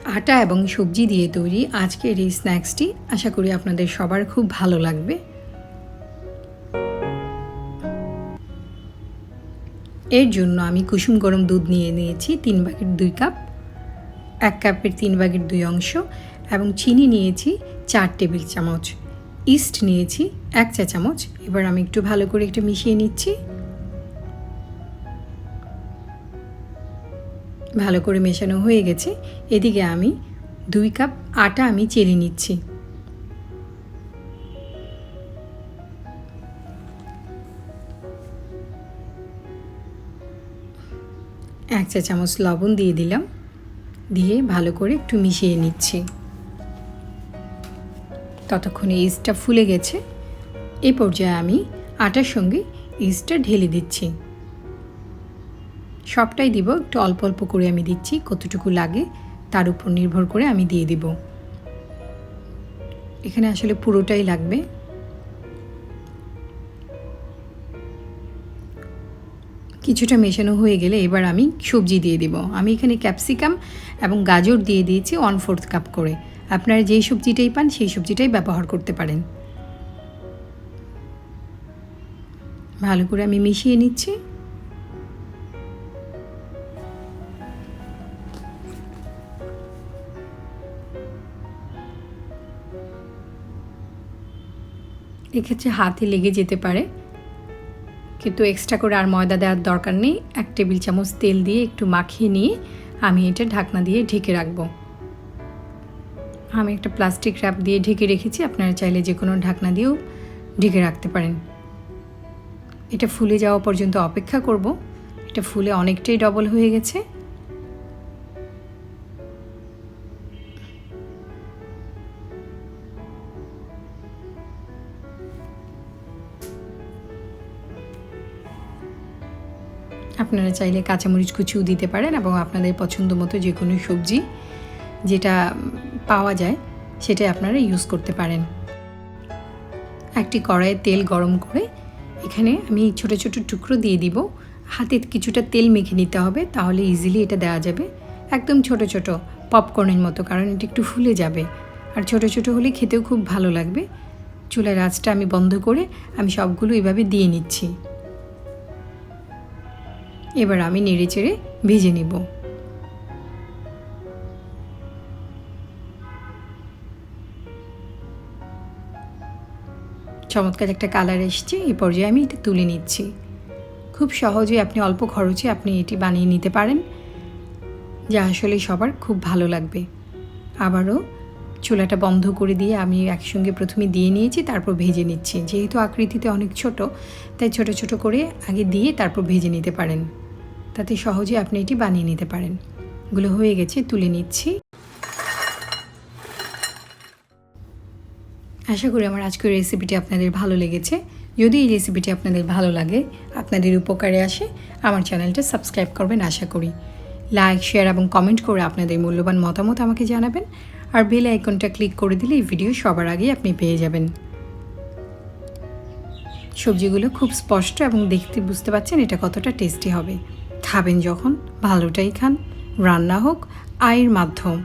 আটা এবং সবজি দিয়ে তৈরি আজকের এই স্ন্যাক্সটি আশা করি আপনাদের সবার খুব ভালো লাগবে। এর জন্য আমি কুসুম গরম দুধ নিয়ে নিয়েছি 3/2 কাপ, 1 কাপের 3/2 অংশ, এবং চিনি নিয়েছি 4 টেবিল চামচ, ইস্ট নিয়েছি 1 চা চামচ। এবার আমি একটু ভালো করে একটু মিশিয়ে নিচ্ছি। ভালো করে মেশানো হয়ে গেছে। এদিকে আমি 2 কাপ আটা আমি চেলে নিচ্ছি। এক চা চামচ লবণ দিয়ে দিলাম, দিয়ে ভালো করে একটু মিশিয়ে নিচ্ছি। ততক্ষণে ইস্টটা ফুলে গেছে। এই পর্যায়ে আমি আটার সঙ্গে ইস্টটা ঢেলে দিচ্ছি। সবটাই দিব, একটু অল্প অল্প করে আমি দিচ্ছি, কতটুকু লাগে তার উপর নির্ভর করে আমি দিয়ে দিব। এখানে আসলে পুরোটাই লাগবে। কিছুটা মেশানো হয়ে গেলে এবার আমি সবজি দিয়ে দিব। আমি এখানে ক্যাপসিকাম এবং গাজর দিয়ে দিয়েছি 1/4 কাপ করে। আপনারা যেই সবজিটাই পান সেই সবজিটাই ব্যবহার করতে পারেন। ভালো করে আমি মিশিয়ে নিচ্ছি। এক্ষেত্রে হাতে লেগে যেতে পারে, কিন্তু এক্সট্রা করে আর ময়দা দেওয়ার দরকার নেই। 1 টেবিল চামচ তেল দিয়ে একটু মাখিয়ে নিয়ে আমি এটা ঢাকনা দিয়ে ঢেকে রাখব। আমি একটা প্লাস্টিক র্যাপ দিয়ে ঢেকে রেখেছি, আপনারা চাইলে যে কোনো ঢাকনা দিয়েও ঢেকে রাখতে পারেন। এটা ফুলে যাওয়া পর্যন্ত অপেক্ষা করব। এটা ফুলে অনেকটাই ডবল হয়ে গেছে। আপনারা চাইলে কাঁচামরিচ কুচিও দিতে পারেন এবং আপনাদের পছন্দ মতো যে কোনো সবজি যেটা পাওয়া যায় সেটাই আপনারা ইউজ করতে পারেন। একটি কড়াইয়ে তেল গরম করে এখানে আমি ছোট ছোট টুকরো দিয়ে দিব। হাতে কিছুটা তেল মেখে নিতে হবে, তাহলে ইজিলি এটা দেওয়া যাবে। একদম ছোট ছোট পপকর্নের মতো, কারণ এটা একটু ফুলে যাবে, আর ছোট ছোট হলে খেতেও খুব ভালো লাগবে। চুলার আঁচটা আমি বন্ধ করে আমি সবগুলো এভাবে দিয়ে নিচ্ছি। এবার আমি নেড়ে চেড়ে ভেজে নিব। চমৎকার একটা কালার এসছে। এই পর্যায়ে আমি এটা তুলে নিচ্ছি। খুব সহজে আপনি অল্প খরচে আপনি এটি বানিয়ে নিতে পারেন, যা আসলে সবার খুব ভালো লাগবে। আবারও চুলাটা বন্ধ করে দিয়ে আমি একসঙ্গে প্রথমে দিয়ে নিয়েছি, তারপর ভেজে নিচ্ছি। যেহেতু আকৃতিতে অনেক ছোট, তাই ছোট ছোট করে আগে দিয়ে তারপর ভেজে নিতে পারেন, তাতে সহজে আপনি এটি বানিয়ে নিতে পারেন। এগুলো হয়ে গেছে, তুলে নিচ্ছি। আশা করি আমার আজকের রেসিপিটি আপনাদের ভালো লেগেছে। যদি এই রেসিপিটি আপনাদের ভালো লাগে, আপনাদের উপকারে আসে, আমার চ্যানেলটা সাবস্ক্রাইব করবেন আশা করি। লাইক, শেয়ার এবং কমেন্ট করে আপনাদের মূল্যবান মতামত আমাকে জানাবেন। আর বেল আইকনটা ক্লিক করে দিলে এই ভিডিও সবার আগে আপনি পেয়ে যাবেন। সবজিগুলো খুব স্পষ্ট এবং দেখতে বুঝতে পারছেন এটা কতটা টেস্টি হবে। খাবেন যখন ভালোটাই খান, রান্না হোক আয়ের মাধ্যম।